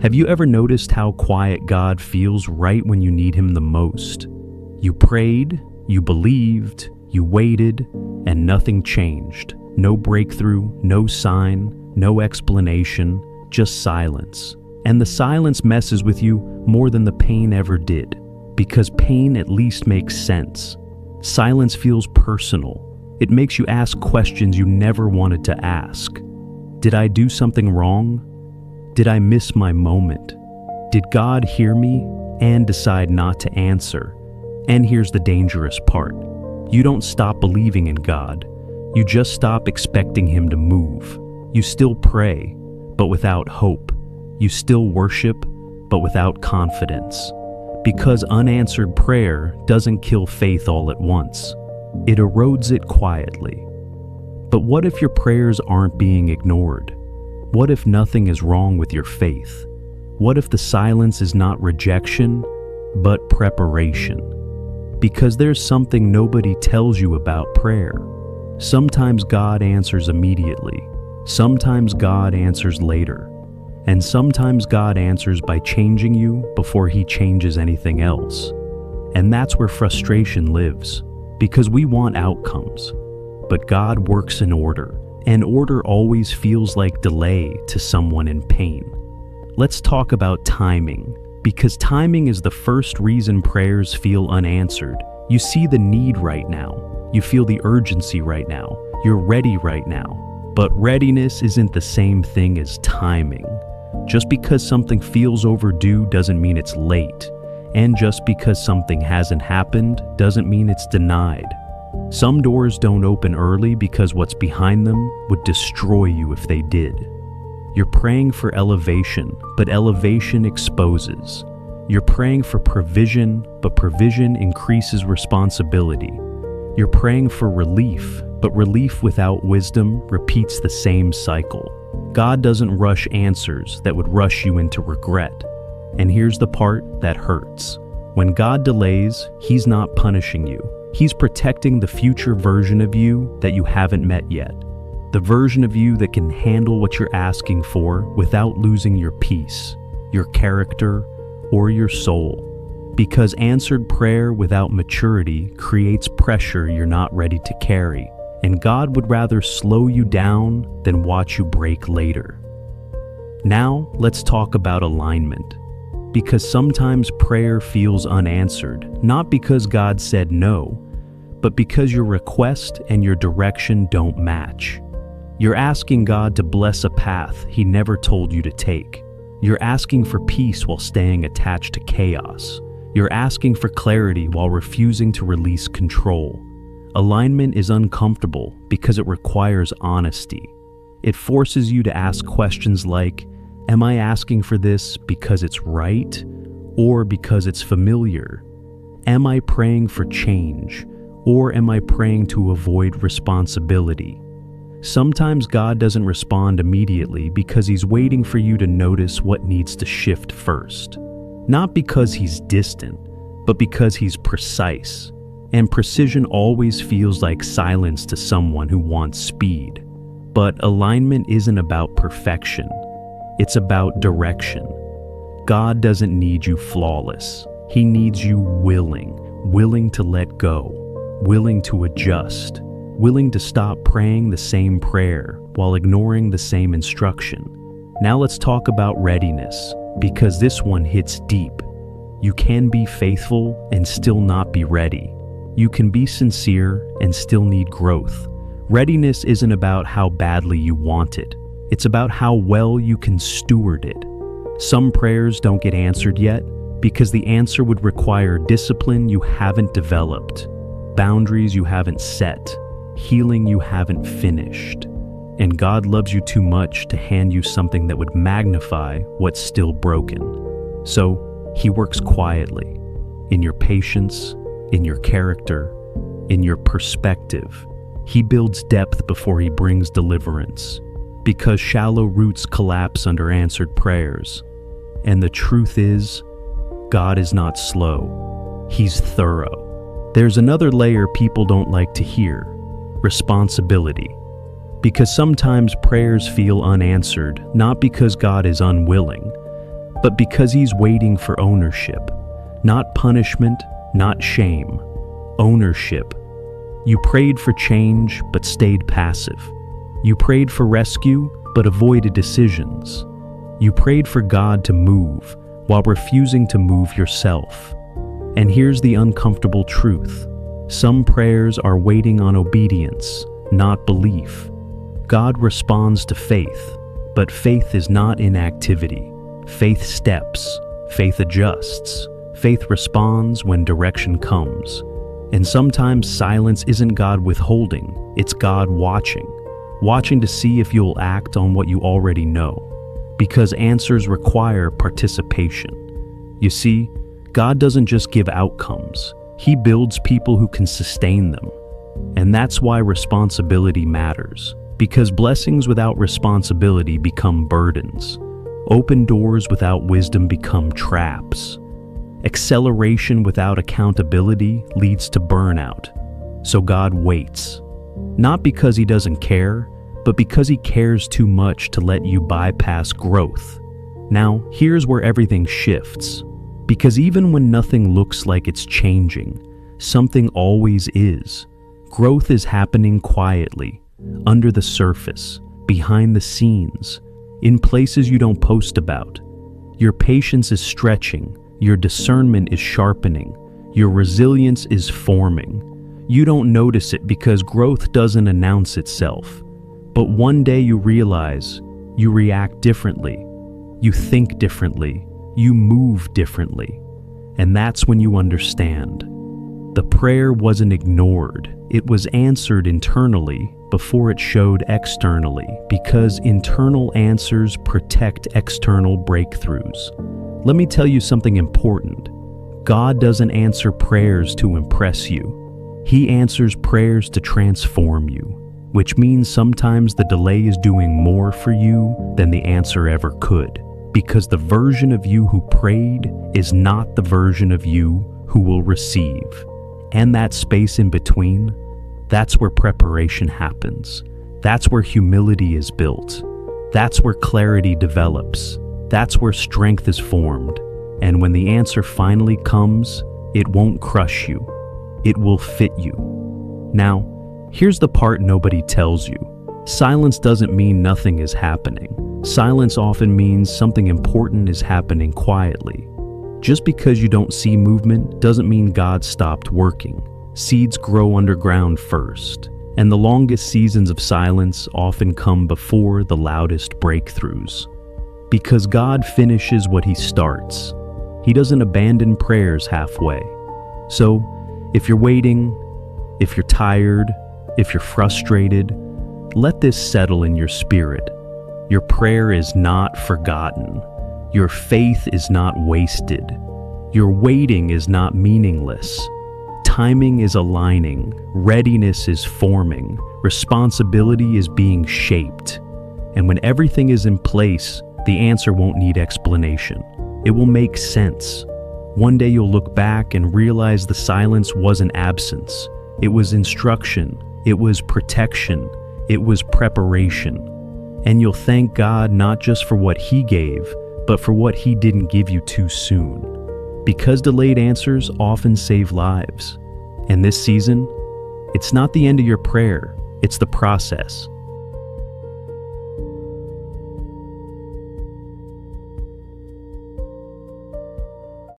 Have you ever noticed how quiet God feels right when you need Him the most? You prayed, you believed, you waited, and nothing changed. No breakthrough, no sign, no explanation, just silence. And the silence messes with you more than the pain ever did, because pain at least makes sense. Silence feels personal. It makes you ask questions you never wanted to ask. Did I do something wrong? Did I miss my moment? Did God hear me and decide not to answer? And here's the dangerous part. You don't stop believing in God. You just stop expecting Him to move. You still pray, but without hope. You still worship, but without confidence. Because unanswered prayer doesn't kill faith all at once. It erodes it quietly. But what if your prayers aren't being ignored? What if nothing is wrong with your faith? What if the silence is not rejection, but preparation? Because there's something nobody tells you about prayer. Sometimes God answers immediately. Sometimes God answers later. And sometimes God answers by changing you before He changes anything else. And that's where frustration lives, because we want outcomes. But God works in order, and order always feels like delay to someone in pain. Let's talk about timing, because timing is the first reason prayers feel unanswered. You see the need right now. You feel the urgency right now. You're ready right now. But readiness isn't the same thing as timing. Just because something feels overdue doesn't mean it's late. And just because something hasn't happened doesn't mean it's denied. Some doors don't open early because what's behind them would destroy you if they did. You're praying for elevation, but elevation exposes. You're praying for provision, but provision increases responsibility. You're praying for relief, but relief without wisdom repeats the same cycle. God doesn't rush answers that would rush you into regret. And here's the part that hurts. When God delays, He's not punishing you. He's protecting the future version of you that you haven't met yet. The version of you that can handle what you're asking for without losing your peace, your character, or your soul. Because answered prayer without maturity creates pressure you're not ready to carry. And God would rather slow you down than watch you break later. Now, let's talk about alignment. Because sometimes prayer feels unanswered, not because God said no, but because your request and your direction don't match. You're asking God to bless a path He never told you to take. You're asking for peace while staying attached to chaos. You're asking for clarity while refusing to release control. Alignment is uncomfortable because it requires honesty. It forces you to ask questions like, am I asking for this because it's right or because it's familiar? Am I praying for change or am I praying to avoid responsibility? Sometimes God doesn't respond immediately because He's waiting for you to notice what needs to shift first. Not because He's distant, but because He's precise. And precision always feels like silence to someone who wants speed. But alignment isn't about perfection. It's about direction. God doesn't need you flawless. He needs you willing to let go, willing to adjust, willing to stop praying the same prayer while ignoring the same instruction. Now let's talk about readiness, because this one hits deep. You can be faithful and still not be ready. You can be sincere and still need growth. Readiness isn't about how badly you want it. It's about how well you can steward it. Some prayers don't get answered yet because the answer would require discipline you haven't developed, boundaries you haven't set, healing you haven't finished. And God loves you too much to hand you something that would magnify what's still broken. So He works quietly, in your patience, in your character, in your perspective. He builds depth before He brings deliverance, because shallow roots collapse under answered prayers. And the truth is, God is not slow. He's thorough. There's another layer people don't like to hear: responsibility. Because sometimes prayers feel unanswered, not because God is unwilling, but because He's waiting for ownership. Not punishment, not shame. Ownership. You prayed for change, but stayed passive. You prayed for rescue, but avoided decisions. You prayed for God to move, while refusing to move yourself. And here's the uncomfortable truth. Some prayers are waiting on obedience, not belief. God responds to faith, but faith is not inactivity. Faith steps, faith adjusts, faith responds when direction comes. And sometimes silence isn't God withholding, it's God watching to see if you'll act on what you already know. Because answers require participation. You see, God doesn't just give outcomes, He builds people who can sustain them. And that's why responsibility matters. Because blessings without responsibility become burdens. Open doors without wisdom become traps. Acceleration without accountability leads to burnout. So God waits. Not because He doesn't care, but because He cares too much to let you bypass growth. Now, here's where everything shifts. Because even when nothing looks like it's changing, something always is. Growth is happening quietly, under the surface, behind the scenes, in places you don't post about. Your patience is stretching, your discernment is sharpening, your resilience is forming. You don't notice it because growth doesn't announce itself. But one day you realize you react differently, you think differently, you move differently. And that's when you understand. The prayer wasn't ignored, it was answered internally before it showed externally, because internal answers protect external breakthroughs. Let me tell you something important. God doesn't answer prayers to impress you. He answers prayers to transform you, which means sometimes the delay is doing more for you than the answer ever could, because the version of you who prayed is not the version of you who will receive. And that space in between, that's where preparation happens. That's where humility is built. That's where clarity develops. That's where strength is formed. And when the answer finally comes, it won't crush you. It will fit you. Now, here's the part nobody tells you. Silence doesn't mean nothing is happening. Silence often means something important is happening quietly. Just because you don't see movement doesn't mean God stopped working. Seeds grow underground first, and the longest seasons of silence often come before the loudest breakthroughs. Because God finishes what He starts. He doesn't abandon prayers halfway. So, if you're waiting, if you're tired, if you're frustrated, let this settle in your spirit. Your prayer is not forgotten. Your faith is not wasted. Your waiting is not meaningless. Timing is aligning. Readiness is forming. Responsibility is being shaped. And when everything is in place, the answer won't need explanation. It will make sense. One day you'll look back and realize the silence wasn't absence. It was instruction. It was protection. It was preparation. And you'll thank God not just for what He gave, but for what He didn't give you too soon. Because delayed answers often save lives. And this season, it's not the end of your prayer, it's the process.